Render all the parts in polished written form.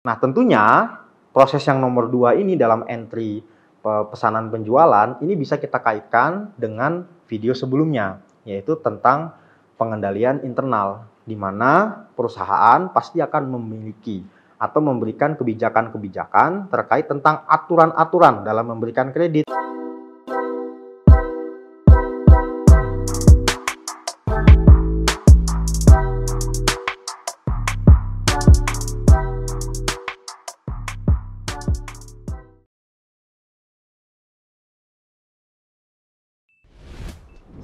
Nah, tentunya proses yang nomor 2 ini dalam entry pesanan penjualan ini bisa kita kaitkan dengan video sebelumnya, yaitu tentang pengendalian internal, di mana perusahaan pasti akan memiliki atau memberikan kebijakan-kebijakan terkait tentang aturan-aturan dalam memberikan kredit.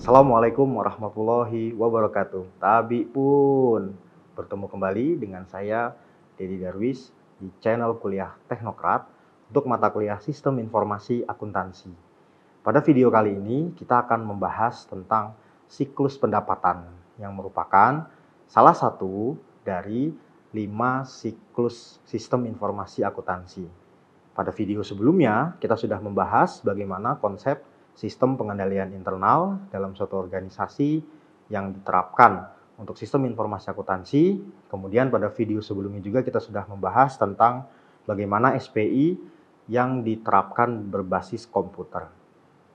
Assalamualaikum warahmatullahi wabarakatuh. Tabi pun bertemu kembali dengan saya, Dedi Darwis, di channel kuliah Teknokrat untuk mata kuliah Sistem Informasi Akuntansi. Pada video kali ini kita akan membahas tentang siklus pendapatan yang merupakan salah satu dari 5 siklus Sistem Informasi Akuntansi. Pada video sebelumnya kita sudah membahas bagaimana konsep sistem pengendalian internal dalam suatu organisasi yang diterapkan untuk sistem informasi akuntansi. Kemudian pada video sebelumnya juga kita sudah membahas tentang bagaimana SPI yang diterapkan berbasis komputer.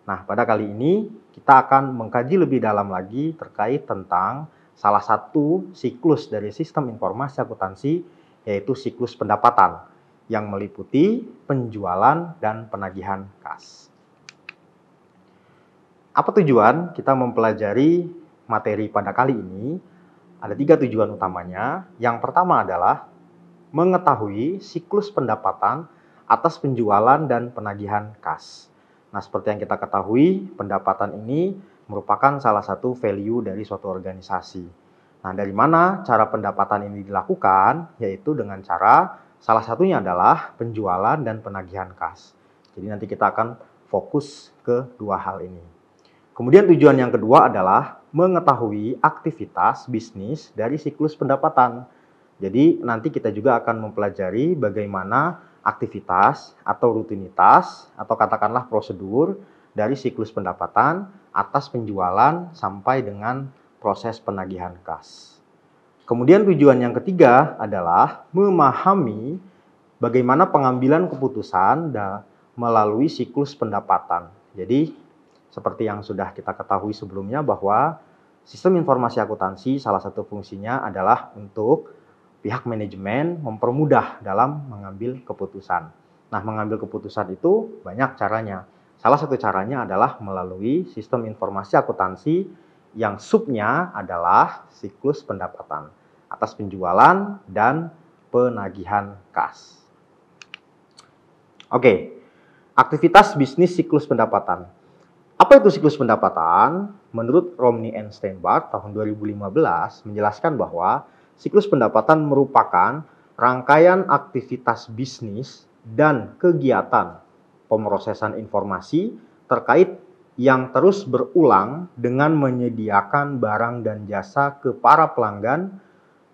Nah, pada kali ini kita akan mengkaji lebih dalam lagi terkait tentang salah satu siklus dari sistem informasi akuntansi, yaitu siklus pendapatan yang meliputi penjualan dan penagihan kas. Apa tujuan kita mempelajari materi pada kali ini? Ada 3 tujuan utamanya. Yang pertama adalah mengetahui siklus pendapatan atas penjualan dan penagihan kas. Nah, seperti yang kita ketahui, pendapatan ini merupakan salah satu value dari suatu organisasi. Nah, dari mana cara pendapatan ini dilakukan? Yaitu dengan cara salah satunya adalah penjualan dan penagihan kas. Jadi nanti kita akan fokus ke 2 hal ini. Kemudian tujuan yang kedua adalah mengetahui aktivitas bisnis dari siklus pendapatan. Jadi nanti kita juga akan mempelajari bagaimana aktivitas atau rutinitas atau katakanlah prosedur dari siklus pendapatan atas penjualan sampai dengan proses penagihan kas. Kemudian tujuan yang ketiga adalah memahami bagaimana pengambilan keputusan melalui siklus pendapatan. Jadi seperti yang sudah kita ketahui sebelumnya bahwa sistem informasi akuntansi salah satu fungsinya adalah untuk pihak manajemen mempermudah dalam mengambil keputusan. Nah, mengambil keputusan itu banyak caranya. Salah satu caranya adalah melalui sistem informasi akuntansi yang subnya adalah siklus pendapatan atas penjualan dan penagihan kas. Oke, aktivitas bisnis siklus pendapatan. Apa itu siklus pendapatan? Menurut Romney and Steinbach tahun 2015 menjelaskan bahwa siklus pendapatan merupakan rangkaian aktivitas bisnis dan kegiatan pemrosesan informasi terkait yang terus berulang dengan menyediakan barang dan jasa ke para pelanggan,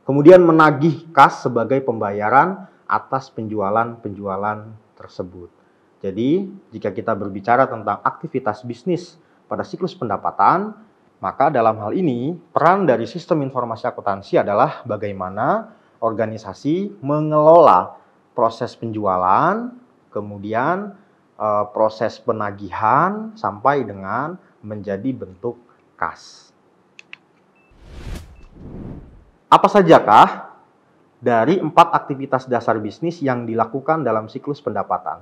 kemudian menagih kas sebagai pembayaran atas penjualan-penjualan tersebut. Jadi, jika kita berbicara tentang aktivitas bisnis pada siklus pendapatan, maka dalam hal ini, peran dari sistem informasi akuntansi adalah bagaimana organisasi mengelola proses penjualan, kemudian proses penagihan, sampai dengan menjadi bentuk kas. Apa sajakah dari 4 aktivitas dasar bisnis yang dilakukan dalam siklus pendapatan?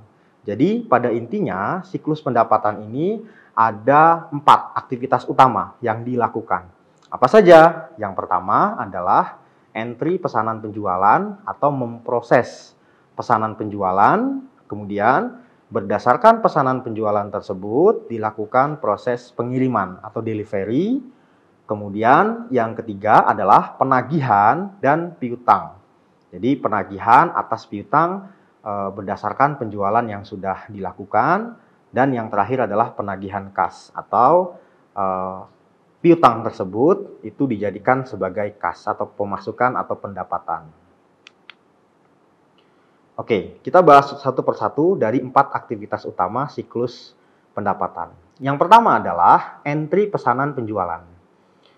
Jadi pada intinya siklus pendapatan ini ada 4 aktivitas utama yang dilakukan. Apa saja? Yang pertama adalah entry pesanan penjualan atau memproses pesanan penjualan. Kemudian berdasarkan pesanan penjualan tersebut dilakukan proses pengiriman atau delivery. Kemudian yang ketiga adalah penagihan dan piutang. Jadi penagihan atas piutang berdasarkan penjualan yang sudah dilakukan, dan yang terakhir adalah penagihan kas atau piutang tersebut itu dijadikan sebagai kas atau pemasukan atau pendapatan. Oke, kita bahas satu persatu dari 4 aktivitas utama siklus pendapatan. Yang pertama adalah entry pesanan penjualan.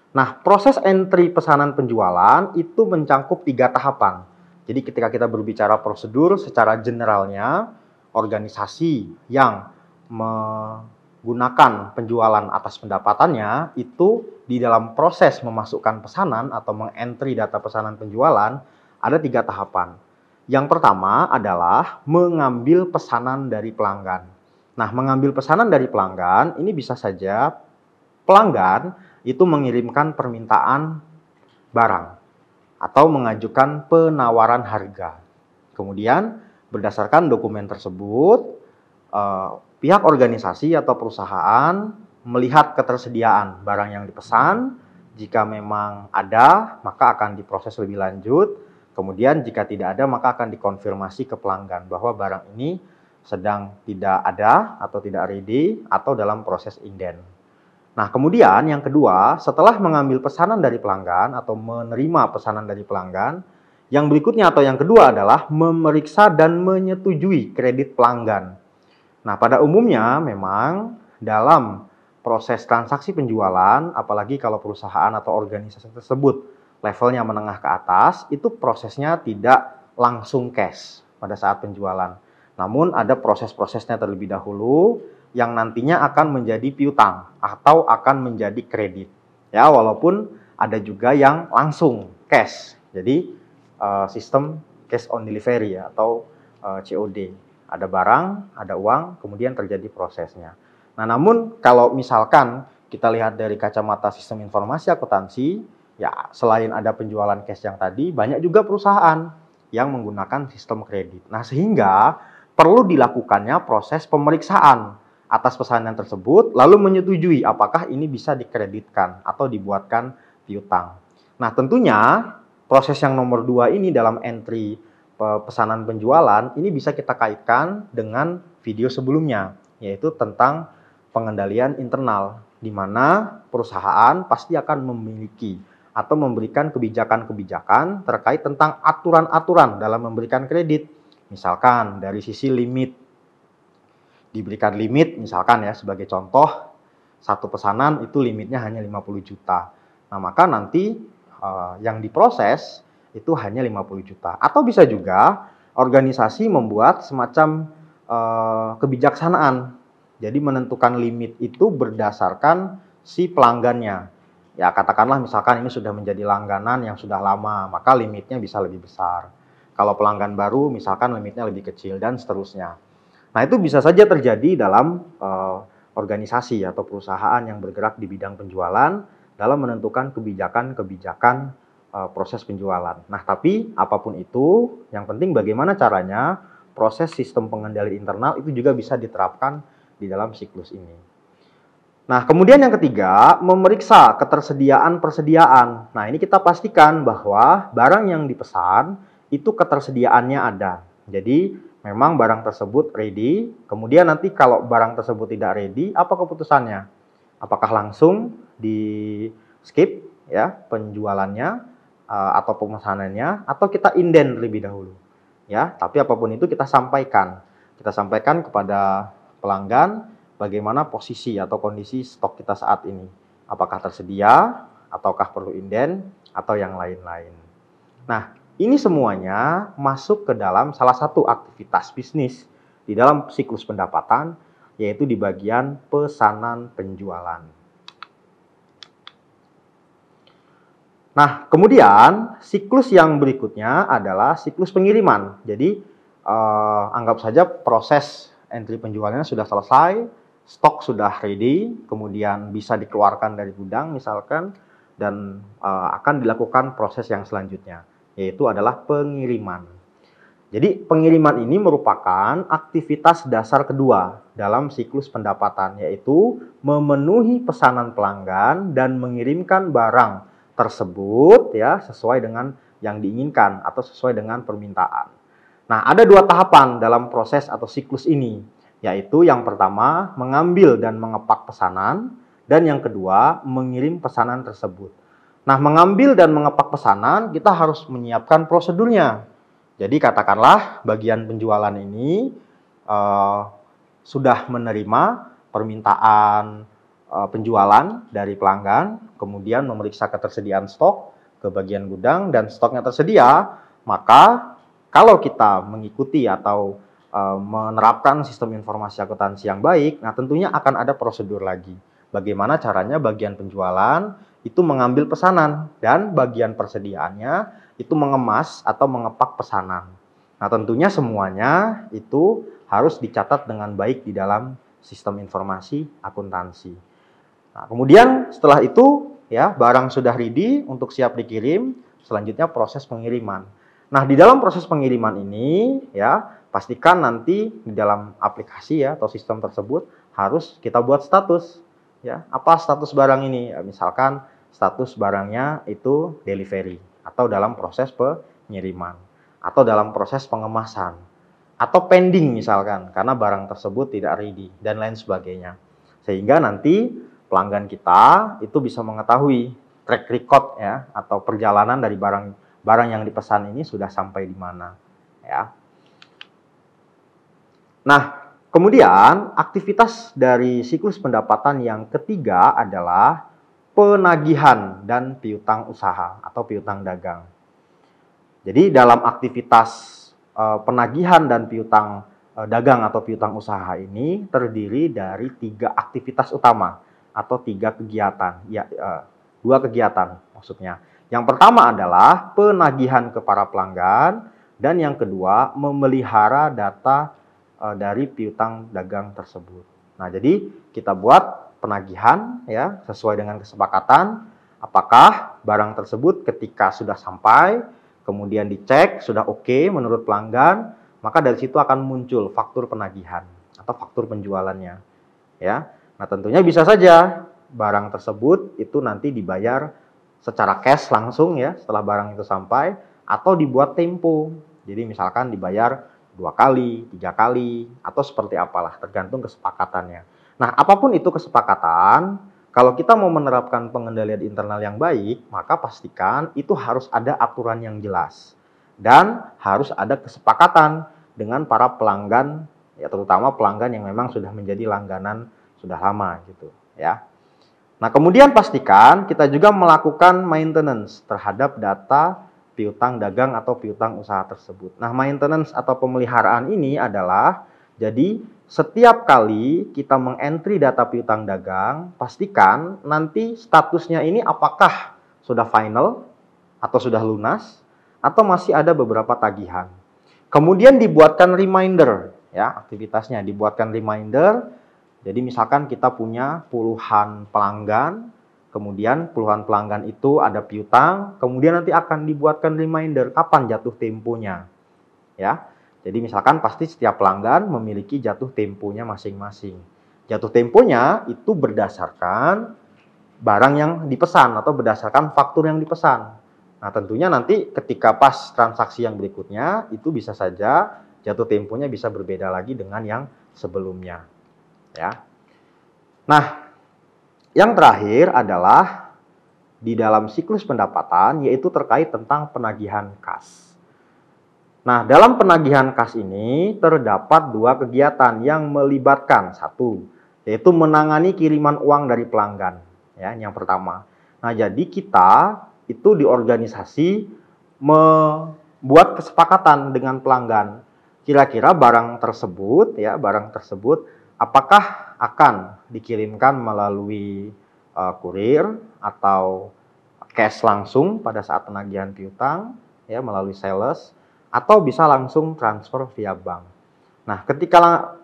Nah, proses entry pesanan penjualan itu mencakup 3 tahapan. Jadi ketika kita berbicara prosedur secara generalnya, organisasi yang menggunakan penjualan atas pendapatannya itu di dalam proses memasukkan pesanan atau mengentry data pesanan penjualan ada 3 tahapan. Yang pertama adalah mengambil pesanan dari pelanggan. Nah, mengambil pesanan dari pelanggan ini bisa saja pelanggan itu mengirimkan permintaan barang atau mengajukan penawaran harga. Kemudian berdasarkan dokumen tersebut, pihak organisasi atau perusahaan melihat ketersediaan barang yang dipesan. Jika memang ada, maka akan diproses lebih lanjut. Kemudian jika tidak ada, maka akan dikonfirmasi ke pelanggan bahwa barang ini sedang tidak ada atau tidak ready atau dalam proses inden. Nah, kemudian yang kedua, setelah mengambil pesanan dari pelanggan atau menerima pesanan dari pelanggan, yang berikutnya atau yang kedua adalah memeriksa dan menyetujui kredit pelanggan. Nah, pada umumnya memang dalam proses transaksi penjualan, apalagi kalau perusahaan atau organisasi tersebut levelnya menengah ke atas, itu prosesnya tidak langsung cash pada saat penjualan. Namun ada proses-prosesnya terlebih dahulu yang nantinya akan menjadi piutang atau akan menjadi kredit. Ya, walaupun ada juga yang langsung cash. Jadi sistem cash on delivery ya, atau COD. Ada barang, ada uang, kemudian terjadi prosesnya. Nah, namun kalau misalkan kita lihat dari kacamata sistem informasi akuntansi, ya selain ada penjualan cash yang tadi, banyak juga perusahaan yang menggunakan sistem kredit. Nah, sehingga perlu dilakukannya proses pemeriksaan atas pesanan tersebut, lalu menyetujui apakah ini bisa dikreditkan atau dibuatkan piutang. Nah, tentunya proses yang nomor 2 ini dalam entry pesanan penjualan, ini bisa kita kaitkan dengan video sebelumnya, yaitu tentang pengendalian internal, di mana perusahaan pasti akan memiliki atau memberikan kebijakan-kebijakan terkait tentang aturan-aturan dalam memberikan kredit. Misalkan dari sisi limit, diberikan limit misalkan ya sebagai contoh, satu pesanan itu limitnya hanya 50 juta. Nah, maka nanti yang diproses itu hanya 50 juta. Atau bisa juga organisasi membuat semacam kebijaksanaan. Jadi menentukan limit itu berdasarkan si pelanggannya. Ya, katakanlah misalkan ini sudah menjadi langganan yang sudah lama, maka limitnya bisa lebih besar. Kalau pelanggan baru misalkan limitnya lebih kecil dan seterusnya. Nah, itu bisa saja terjadi dalam organisasi atau perusahaan yang bergerak di bidang penjualan dalam menentukan kebijakan-kebijakan proses penjualan. Nah, tapi apapun itu, yang penting bagaimana caranya proses sistem pengendali internal itu juga bisa diterapkan di dalam siklus ini. Nah, kemudian yang ketiga, memeriksa ketersediaan-persediaan. Nah, ini kita pastikan bahwa barang yang dipesan itu ketersediaannya ada. Jadi, memang barang tersebut ready, kemudian nanti kalau barang tersebut tidak ready, apa keputusannya? Apakah langsung di skip ya penjualannya atau pemesanannya, atau kita inden terlebih dahulu? Ya, tapi apapun itu kita sampaikan. Kita sampaikan kepada pelanggan bagaimana posisi atau kondisi stok kita saat ini. Apakah tersedia, ataukah perlu inden, atau yang lain-lain. Nah, ini semuanya masuk ke dalam salah satu aktivitas bisnis di dalam siklus pendapatan, yaitu di bagian pesanan penjualan. Nah, kemudian siklus yang berikutnya adalah siklus pengiriman. Jadi, anggap saja proses entry penjualannya sudah selesai, stok sudah ready, kemudian bisa dikeluarkan dari gudang misalkan, dan akan dilakukan proses yang selanjutnya, yaitu adalah pengiriman. Jadi pengiriman ini merupakan aktivitas dasar kedua dalam siklus pendapatan, yaitu memenuhi pesanan pelanggan dan mengirimkan barang tersebut ya sesuai dengan yang diinginkan atau sesuai dengan permintaan. Nah, ada 2 tahapan dalam proses atau siklus ini, yaitu yang pertama mengambil dan mengepak pesanan, dan yang kedua mengirim pesanan tersebut. Nah, mengambil dan mengepak pesanan, kita harus menyiapkan prosedurnya. Jadi katakanlah bagian penjualan ini sudah menerima permintaan penjualan dari pelanggan, kemudian memeriksa ketersediaan stok ke bagian gudang dan stoknya tersedia, maka kalau kita mengikuti atau menerapkan sistem informasi akuntansi yang baik, nah tentunya akan ada prosedur lagi. Bagaimana caranya bagian penjualan itu mengambil pesanan dan bagian persediaannya itu mengemas atau mengepak pesanan. Nah tentunya semuanya itu harus dicatat dengan baik di dalam sistem informasi akuntansi. Nah, kemudian setelah itu ya barang sudah ready untuk siap dikirim, selanjutnya proses pengiriman. Nah, di dalam proses pengiriman ini ya pastikan nanti di dalam aplikasi ya atau sistem tersebut harus kita buat status ya. Apa status barang ini? Ya, misalkan status barangnya itu delivery atau dalam proses pengiriman atau dalam proses pengemasan atau pending misalkan karena barang tersebut tidak ready dan lain sebagainya. Sehingga nanti pelanggan kita itu bisa mengetahui track record ya atau perjalanan dari barang yang dipesan ini sudah sampai di mana ya. Nah, kemudian aktivitas dari siklus pendapatan yang ketiga adalah penagihan dan piutang usaha atau piutang dagang. Jadi dalam aktivitas penagihan dan piutang dagang atau piutang usaha ini terdiri dari 3 aktivitas utama atau 3 kegiatan, ya 2 kegiatan maksudnya. Yang pertama adalah penagihan ke para pelanggan dan yang kedua memelihara data dari piutang dagang tersebut. Nah, jadi kita buat penagihan ya sesuai dengan kesepakatan apakah barang tersebut ketika sudah sampai kemudian dicek sudah oke menurut pelanggan, maka dari situ akan muncul faktur penagihan atau faktur penjualannya ya. Nah, tentunya bisa saja barang tersebut itu nanti dibayar secara cash langsung ya setelah barang itu sampai atau dibuat tempo. Jadi misalkan dibayar 2 kali, 3 kali atau seperti apalah tergantung kesepakatannya. Nah, apapun itu kesepakatan, kalau kita mau menerapkan pengendalian internal yang baik, maka pastikan itu harus ada aturan yang jelas dan harus ada kesepakatan dengan para pelanggan ya terutama pelanggan yang memang sudah menjadi langganan sudah lama gitu ya. Nah, kemudian pastikan kita juga melakukan maintenance terhadap data piutang dagang atau piutang usaha tersebut. Nah, maintenance atau pemeliharaan ini adalah jadi setiap kali kita mengentry data piutang dagang, pastikan nanti statusnya ini apakah sudah final atau sudah lunas atau masih ada beberapa tagihan. Kemudian dibuatkan reminder ya, aktivitasnya dibuatkan reminder. Jadi misalkan kita punya puluhan pelanggan, kemudian puluhan pelanggan itu ada piutang, kemudian nanti akan dibuatkan reminder kapan jatuh temponya. Ya. Jadi misalkan pasti setiap pelanggan memiliki jatuh temponya masing-masing. Jatuh temponya itu berdasarkan barang yang dipesan atau berdasarkan faktur yang dipesan. Nah, tentunya nanti ketika pas transaksi yang berikutnya itu bisa saja jatuh temponya bisa berbeda lagi dengan yang sebelumnya. Ya. Nah, yang terakhir adalah di dalam siklus pendapatan yaitu terkait tentang penagihan kas. Nah, dalam penagihan kas ini terdapat 2 kegiatan yang melibatkan satu yaitu menangani kiriman uang dari pelanggan. Ya, yang pertama. Nah, jadi kita itu di organisasi membuat kesepakatan dengan pelanggan. Kira-kira barang tersebut apakah akan dikirimkan melalui kurir atau cash langsung pada saat penagihan piutang ya melalui sales atau bisa langsung transfer via bank. Nah,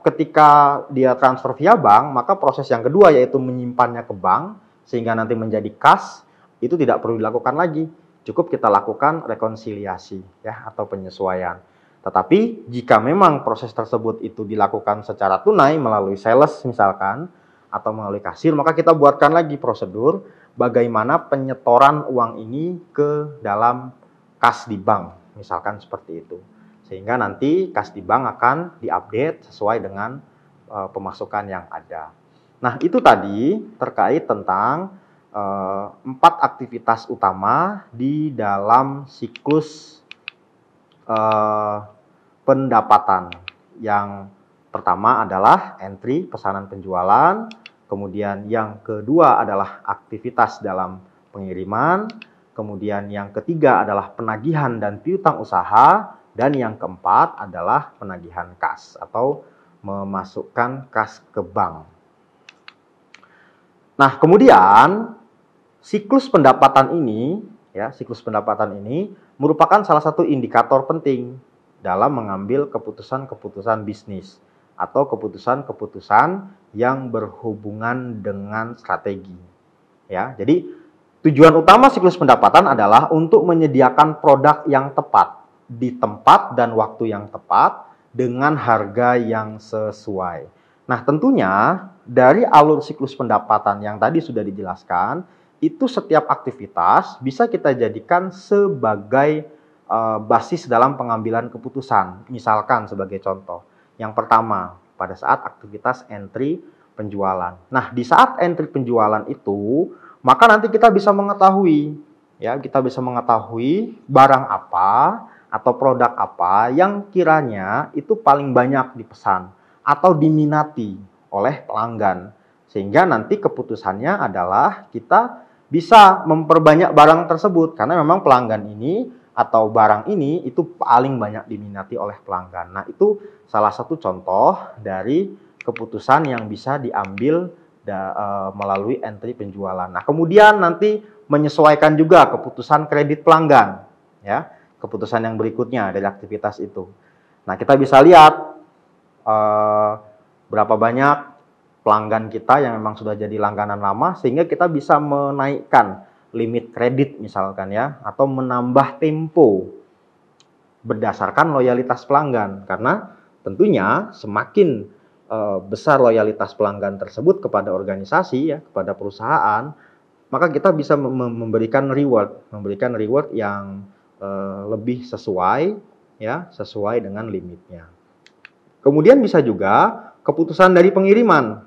ketika dia transfer via bank, maka proses yang kedua yaitu menyimpannya ke bank sehingga nanti menjadi kas itu tidak perlu dilakukan lagi. Cukup kita lakukan rekonsiliasi ya atau penyesuaian. Tetapi jika memang proses tersebut itu dilakukan secara tunai melalui sales misalkan atau melalui kasir, maka kita buatkan lagi prosedur bagaimana penyetoran uang ini ke dalam kas di bank, misalkan seperti itu. Sehingga nanti kas di bank akan diupdate sesuai dengan pemasukan yang ada. Nah, itu tadi terkait tentang 4 aktivitas utama di dalam siklus pendapatan. Yang pertama adalah entry pesanan penjualan, kemudian yang kedua adalah aktivitas dalam pengiriman, kemudian yang ketiga adalah penagihan dan piutang usaha, Dan yang keempat adalah penagihan kas atau memasukkan kas ke bank. Nah, kemudian siklus pendapatan ini merupakan salah satu indikator penting dalam mengambil keputusan-keputusan bisnis atau keputusan-keputusan yang berhubungan dengan strategi. Ya, jadi tujuan utama siklus pendapatan adalah untuk menyediakan produk yang tepat di tempat dan waktu yang tepat dengan harga yang sesuai. Nah, tentunya dari alur siklus pendapatan yang tadi sudah dijelaskan, itu setiap aktivitas bisa kita jadikan sebagai basis dalam pengambilan keputusan. Misalkan sebagai contoh, yang pertama pada saat aktivitas entry penjualan. Nah, di saat entry penjualan itu, maka nanti kita bisa mengetahui barang apa atau produk apa yang kiranya itu paling banyak dipesan atau diminati oleh pelanggan. Sehingga nanti keputusannya adalah kita bisa memperbanyak barang tersebut karena memang pelanggan ini atau barang ini itu paling banyak diminati oleh pelanggan. Nah, itu salah satu contoh dari keputusan yang bisa diambil melalui entry penjualan. Nah, kemudian nanti menyesuaikan juga keputusan kredit pelanggan, ya, keputusan yang berikutnya dari aktivitas itu. Nah, kita bisa lihat berapa banyak pelanggan kita yang memang sudah jadi langganan lama, sehingga kita bisa menaikkan limit kredit misalkan ya, atau menambah tempo berdasarkan loyalitas pelanggan. Karena tentunya semakin besar loyalitas pelanggan tersebut kepada organisasi ya, kepada perusahaan, maka kita bisa memberikan reward yang lebih sesuai ya, sesuai dengan limitnya. Kemudian bisa juga keputusan dari pengiriman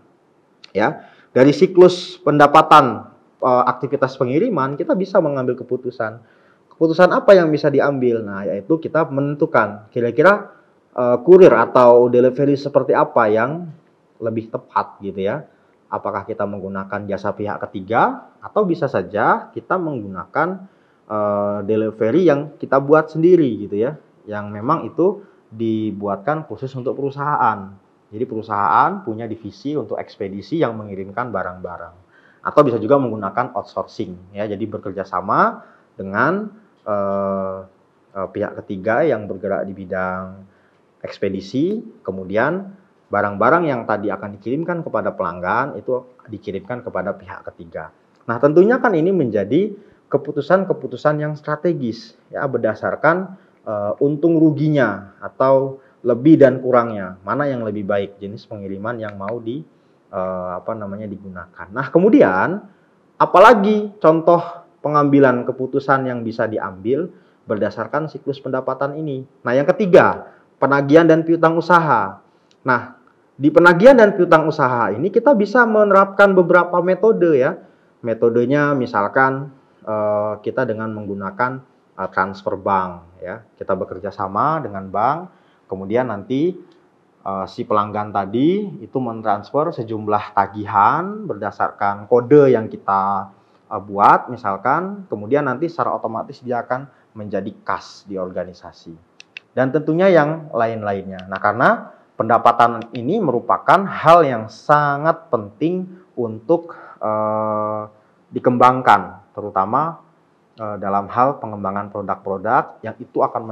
ya. Dari siklus pendapatan aktivitas pengiriman kita bisa mengambil keputusan. Keputusan apa yang bisa diambil? Nah, yaitu kita menentukan kira-kira kurir atau delivery seperti apa yang lebih tepat gitu ya. Apakah kita menggunakan jasa pihak ketiga atau bisa saja kita menggunakan delivery yang kita buat sendiri gitu ya. Yang memang itu dibuatkan khusus untuk perusahaan. Jadi perusahaan punya divisi untuk ekspedisi yang mengirimkan barang-barang. Atau bisa juga menggunakan outsourcing ya. Jadi bekerja sama dengan pihak ketiga yang bergerak di bidang ekspedisi, kemudian barang-barang yang tadi akan dikirimkan kepada pelanggan itu dikirimkan kepada pihak ketiga. Nah, tentunya kan ini menjadi keputusan-keputusan yang strategis ya, berdasarkan untung ruginya atau lebih dan kurangnya, mana yang lebih baik jenis pengiriman yang mau digunakan. Nah, kemudian apalagi contoh pengambilan keputusan yang bisa diambil berdasarkan siklus pendapatan ini. Nah, yang ketiga, penagihan dan piutang usaha. Nah, di penagihan dan piutang usaha ini kita bisa menerapkan beberapa metode ya. Metodenya misalkan kita dengan menggunakan transfer bank ya. Kita bekerja sama dengan bank, kemudian nanti si pelanggan tadi itu mentransfer sejumlah tagihan berdasarkan kode yang kita buat misalkan, kemudian nanti secara otomatis dia akan menjadi kas di organisasi. Dan tentunya yang lain-lainnya. Nah, karena pendapatan ini merupakan hal yang sangat penting untuk dikembangkan, terutama dalam hal pengembangan produk-produk yang itu akan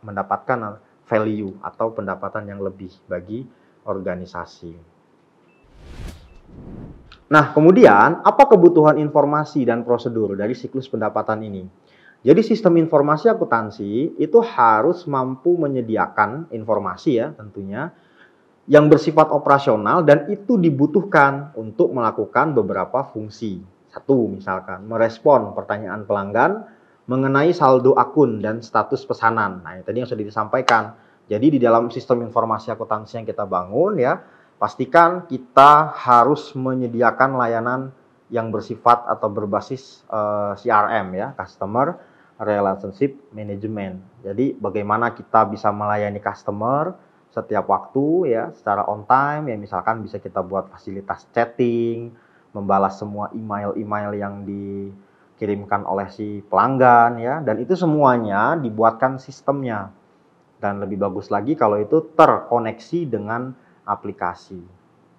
mendapatkan value atau pendapatan yang lebih bagi organisasi. Nah, kemudian apa kebutuhan informasi dan prosedur dari siklus pendapatan ini? Jadi sistem informasi akuntansi itu harus mampu menyediakan informasi ya tentunya yang bersifat operasional dan itu dibutuhkan untuk melakukan beberapa fungsi. Satu, misalkan merespon pertanyaan pelanggan mengenai saldo akun dan status pesanan. Nah, tadi yang sudah disampaikan. Jadi di dalam sistem informasi akuntansi yang kita bangun ya, pastikan kita harus menyediakan layanan yang bersifat atau berbasis CRM ya, Customer Relationship Management. Jadi bagaimana kita bisa melayani customer setiap waktu ya, secara on time ya, misalkan bisa kita buat fasilitas chatting, membalas semua email-email yang dikirimkan oleh si pelanggan ya, dan itu semuanya dibuatkan sistemnya. Dan lebih bagus lagi kalau itu terkoneksi dengan aplikasi,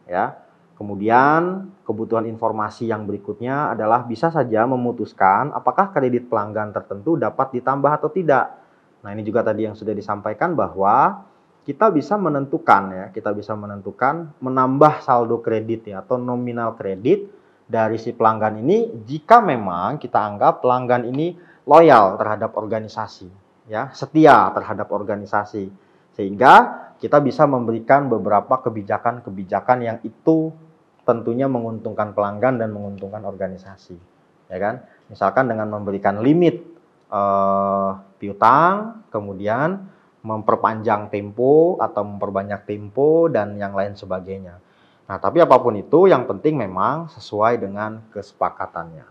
ya. Kemudian kebutuhan informasi yang berikutnya adalah bisa saja memutuskan apakah kredit pelanggan tertentu dapat ditambah atau tidak. Nah, ini juga tadi yang sudah disampaikan bahwa kita bisa menentukan menambah saldo kredit ya atau nominal kredit dari si pelanggan ini jika memang kita anggap pelanggan ini loyal terhadap organisasi, ya, setia terhadap organisasi, sehingga kita bisa memberikan beberapa kebijakan-kebijakan yang itu tentunya menguntungkan pelanggan dan menguntungkan organisasi, ya kan? Misalkan dengan memberikan limit piutang, kemudian memperpanjang tempo atau memperbanyak tempo dan yang lain sebagainya. Nah, tapi apapun itu yang penting memang sesuai dengan kesepakatannya.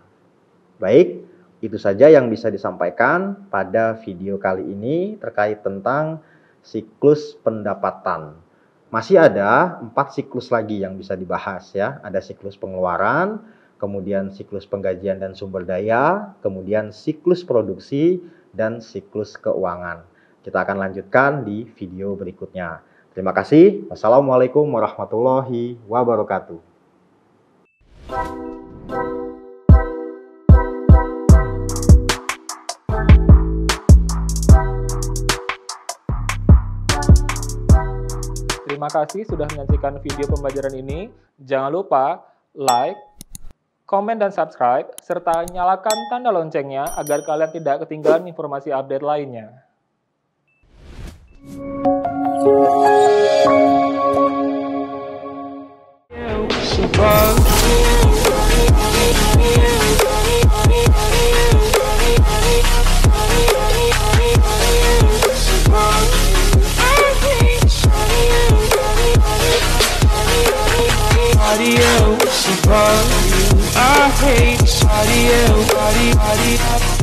Baik, itu saja yang bisa disampaikan pada video kali ini terkait tentang siklus pendapatan. Masih ada 4 siklus lagi yang bisa dibahas ya. Ada siklus pengeluaran, kemudian siklus penggajian dan sumber daya, kemudian siklus produksi, dan siklus keuangan. Kita akan lanjutkan di video berikutnya. Terima kasih. Wassalamualaikum warahmatullahi wabarakatuh. Terima kasih sudah menyaksikan video pembelajaran ini. Jangan lupa like, komen dan subscribe, serta nyalakan tanda loncengnya agar kalian tidak ketinggalan informasi update lainnya. I hate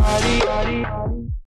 body.